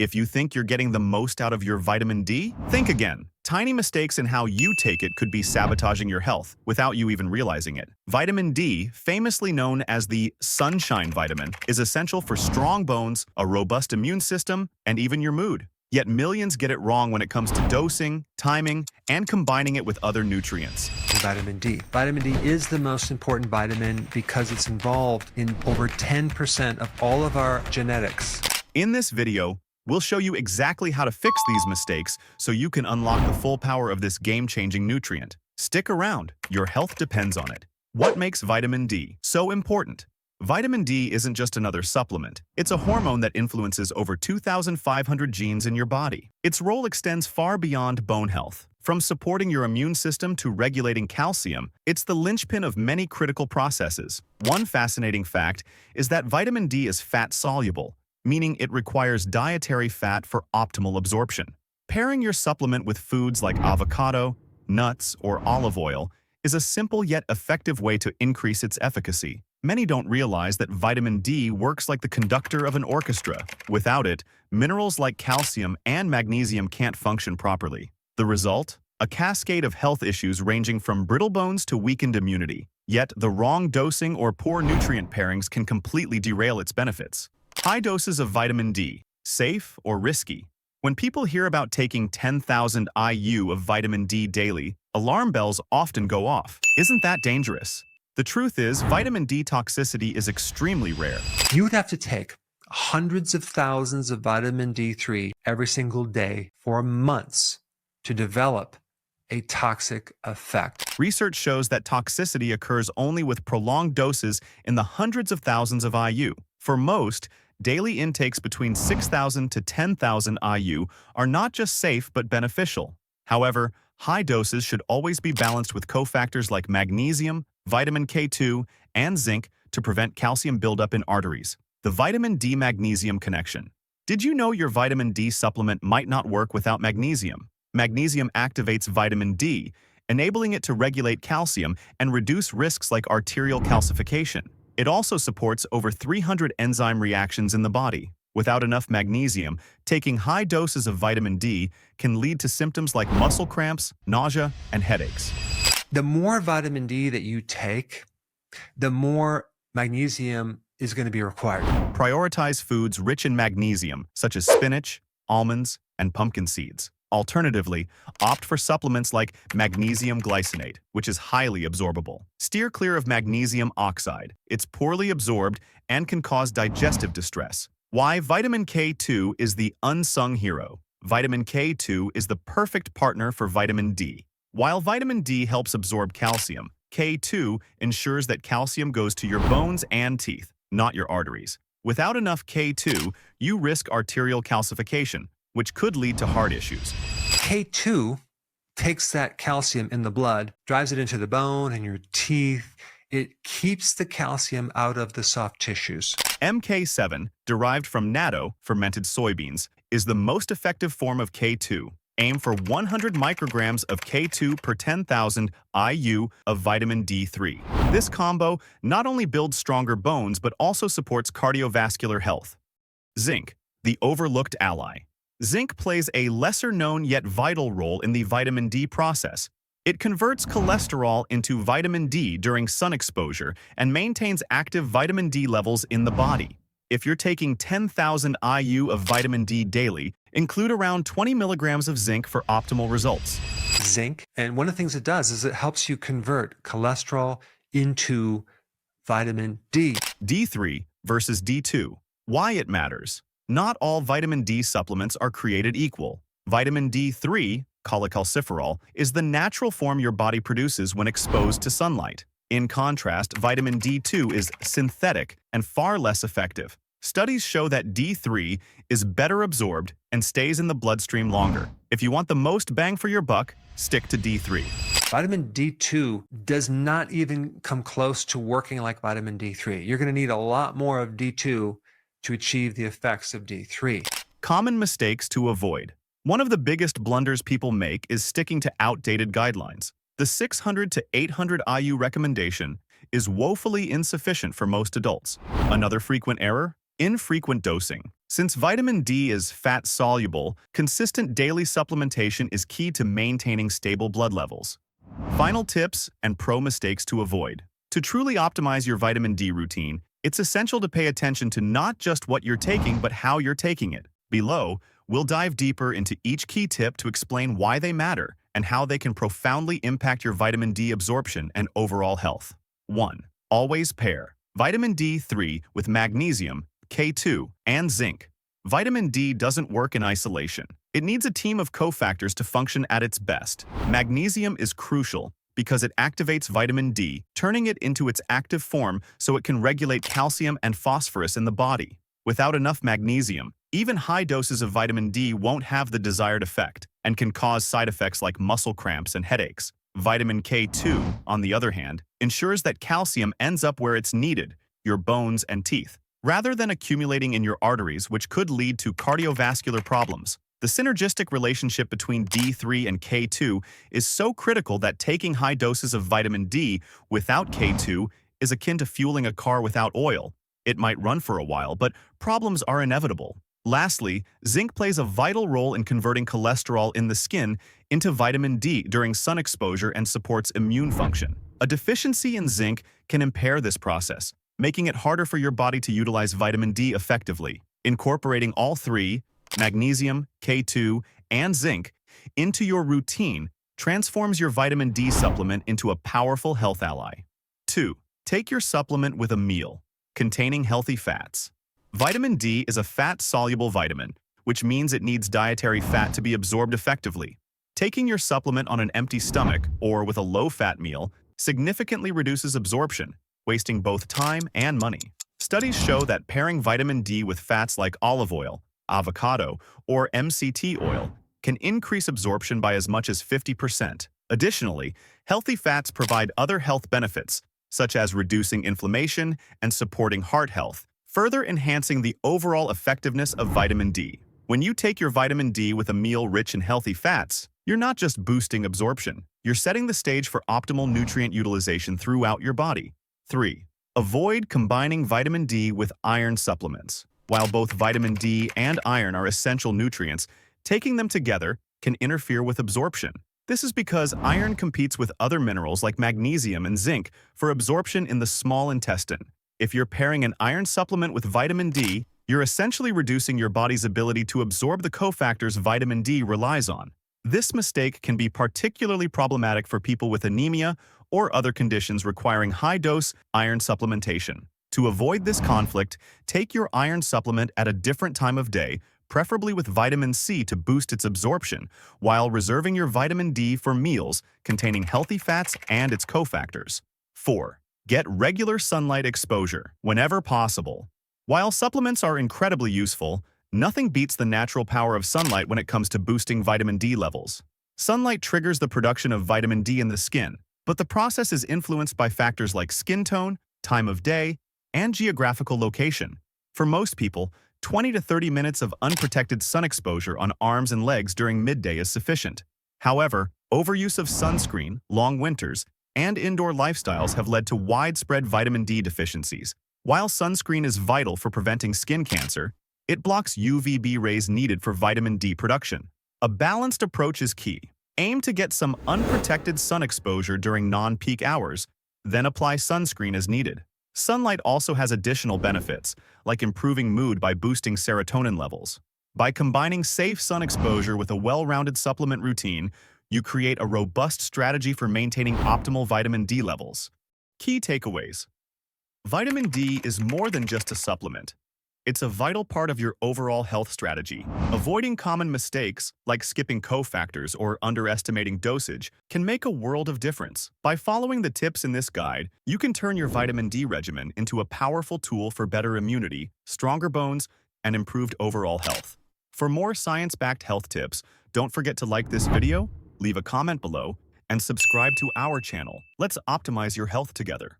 If you think you're getting the most out of your vitamin D, think again. Tiny mistakes in how you take it could be sabotaging your health without you even realizing it. Vitamin D, famously known as the sunshine vitamin, is essential for strong bones, a robust immune system, and even your mood. Yet millions get it wrong when it comes to dosing, timing, and combining it with other nutrients. Vitamin D. Vitamin D is the most important vitamin because it's involved in over 10% of all of our genetics. In this video, we'll show you exactly how to fix these mistakes so you can unlock the full power of this game-changing nutrient. Stick around, your health depends on it. What makes vitamin D so important? Vitamin D isn't just another supplement. It's a hormone that influences over 2,500 genes in your body. Its role extends far beyond bone health. From supporting your immune system to regulating calcium, it's the linchpin of many critical processes. One fascinating fact is that vitamin D is fat-soluble, meaning it requires dietary fat for optimal absorption. Pairing your supplement with foods like avocado, nuts, or olive oil is a simple yet effective way to increase its efficacy. Many don't realize that vitamin D works like the conductor of an orchestra. Without it, minerals like calcium and magnesium can't function properly. The result? A cascade of health issues ranging from brittle bones to weakened immunity. Yet, the wrong dosing or poor nutrient pairings can completely derail its benefits. High doses of vitamin D, safe or risky? When people hear about taking 10,000 IU of vitamin D daily, alarm bells often go off. Isn't that dangerous? The truth is, vitamin D toxicity is extremely rare. You would have to take hundreds of thousands of vitamin D3 every single day for months to develop a toxic effect. Research shows that toxicity occurs only with prolonged doses in the hundreds of thousands of IU. For most, daily intakes between 6,000 to 10,000 IU are not just safe but beneficial. However, high doses should always be balanced with cofactors like magnesium, vitamin K2, and zinc to prevent calcium buildup in arteries. The vitamin D-magnesium connection. Did you know your vitamin D supplement might not work without magnesium? Magnesium activates vitamin D, enabling it to regulate calcium and reduce risks like arterial calcification. It also supports over 300 enzyme reactions in the body. Without enough magnesium, taking high doses of vitamin D can lead to symptoms like muscle cramps, nausea, and headaches. The more vitamin D that you take, the more magnesium is going to be required. Prioritize foods rich in magnesium, such as spinach, almonds, and pumpkin seeds. Alternatively, opt for supplements like magnesium glycinate, which is highly absorbable. Steer clear of magnesium oxide. It's poorly absorbed and can cause digestive distress. Why vitamin K2 is the unsung hero. Vitamin K2 is the perfect partner for vitamin D. While vitamin D helps absorb calcium, K2 ensures that calcium goes to your bones and teeth, not your arteries. Without enough K2, you risk arterial calcification, which could lead to heart issues. K2 takes that calcium in the blood, drives it into the bone and your teeth. It keeps the calcium out of the soft tissues. MK7, derived from natto, fermented soybeans, is the most effective form of K2. Aim for 100 micrograms of K2 per 10,000 IU of vitamin D3. This combo not only builds stronger bones but also supports cardiovascular health. Zinc, the overlooked ally. Zinc plays a lesser-known yet vital role in the vitamin D process. It converts cholesterol into vitamin D during sun exposure and maintains active vitamin D levels in the body. If you're taking 10,000 IU of vitamin D daily, include around 20 milligrams of zinc for optimal results. Zinc, and one of the things it does is it helps you convert cholesterol into vitamin D. D3 versus D2. Why it matters. Not all vitamin D supplements are created equal. Vitamin D3, cholecalciferol, is the natural form your body produces when exposed to sunlight. In contrast, vitamin D2 is synthetic and far less effective. Studies show that D3 is better absorbed and stays in the bloodstream longer. If you want the most bang for your buck, stick to D3. Vitamin D2 does not even come close to working like vitamin D3. You're going to need a lot more of D2 to achieve the effects of D3. Common mistakes to avoid. One of the biggest blunders people make is sticking to outdated guidelines. The 600 to 800 IU recommendation is woefully insufficient for most adults. Another frequent error? Infrequent dosing. Since vitamin D is fat-soluble, consistent daily supplementation is key to maintaining stable blood levels. Final tips and pro mistakes to avoid. To truly optimize your vitamin D routine, it's essential to pay attention to not just what you're taking, but how you're taking it. Below, we'll dive deeper into each key tip to explain why they matter and how they can profoundly impact your vitamin D absorption and overall health. 1. Always pair vitamin D3 with magnesium, K2, and zinc. Vitamin D doesn't work in isolation. It needs a team of cofactors to function at its best. Magnesium is crucial because it activates vitamin D, turning it into its active form so it can regulate calcium and phosphorus in the body. Without enough magnesium, even high doses of vitamin D won't have the desired effect and can cause side effects like muscle cramps and headaches. Vitamin K2, on the other hand, ensures that calcium ends up where it's needed, your bones and teeth, rather than accumulating in your arteries, which could lead to cardiovascular problems. The synergistic relationship between D3 and K2 is so critical that taking high doses of vitamin D without K2 is akin to fueling a car without oil. It might run for a while, but problems are inevitable. Lastly, zinc plays a vital role in converting cholesterol in the skin into vitamin D during sun exposure and supports immune function. A deficiency in zinc can impair this process, making it harder for your body to utilize vitamin D effectively. Incorporating all three, magnesium, K2, and zinc, into your routine transforms your vitamin D supplement into a powerful health ally. 2. Take your supplement with a meal containing healthy fats. Vitamin D is a fat-soluble vitamin, which means it needs dietary fat to be absorbed effectively. Taking your supplement on an empty stomach or with a low-fat meal significantly reduces absorption, wasting both time and money. Studies show that pairing vitamin D with fats like olive oil, avocado, or MCT oil can increase absorption by as much as 50%. Additionally, healthy fats provide other health benefits, such as reducing inflammation and supporting heart health, further enhancing the overall effectiveness of vitamin D. When you take your vitamin D with a meal rich in healthy fats, you're not just boosting absorption, you're setting the stage for optimal nutrient utilization throughout your body. 3. Avoid combining vitamin D with iron supplements. While both vitamin D and iron are essential nutrients, taking them together can interfere with absorption. This is because iron competes with other minerals like magnesium and zinc for absorption in the small intestine. If you're pairing an iron supplement with vitamin D, you're essentially reducing your body's ability to absorb the cofactors vitamin D relies on. This mistake can be particularly problematic for people with anemia or other conditions requiring high-dose iron supplementation. To avoid this conflict, take your iron supplement at a different time of day, preferably with vitamin C to boost its absorption, while reserving your vitamin D for meals containing healthy fats and its cofactors. 4. Get regular sunlight exposure whenever possible. While supplements are incredibly useful, nothing beats the natural power of sunlight when it comes to boosting vitamin D levels. Sunlight triggers the production of vitamin D in the skin, but the process is influenced by factors like skin tone, time of day, and geographical location. For most people, 20 to 30 minutes of unprotected sun exposure on arms and legs during midday is sufficient. However, overuse of sunscreen, long winters, and indoor lifestyles have led to widespread vitamin D deficiencies. While sunscreen is vital for preventing skin cancer, it blocks UVB rays needed for vitamin D production. A balanced approach is key. Aim to get some unprotected sun exposure during non-peak hours, then apply sunscreen as needed. Sunlight also has additional benefits, like improving mood by boosting serotonin levels. By combining safe sun exposure with a well-rounded supplement routine, you create a robust strategy for maintaining optimal vitamin D levels. Key takeaways. Vitamin D is more than just a supplement. It's a vital part of your overall health strategy. Avoiding common mistakes, like skipping cofactors or underestimating dosage, can make a world of difference. By following the tips in this guide, you can turn your vitamin D regimen into a powerful tool for better immunity, stronger bones, and improved overall health. For more science-backed health tips, don't forget to like this video, leave a comment below, and subscribe to our channel. Let's optimize your health together.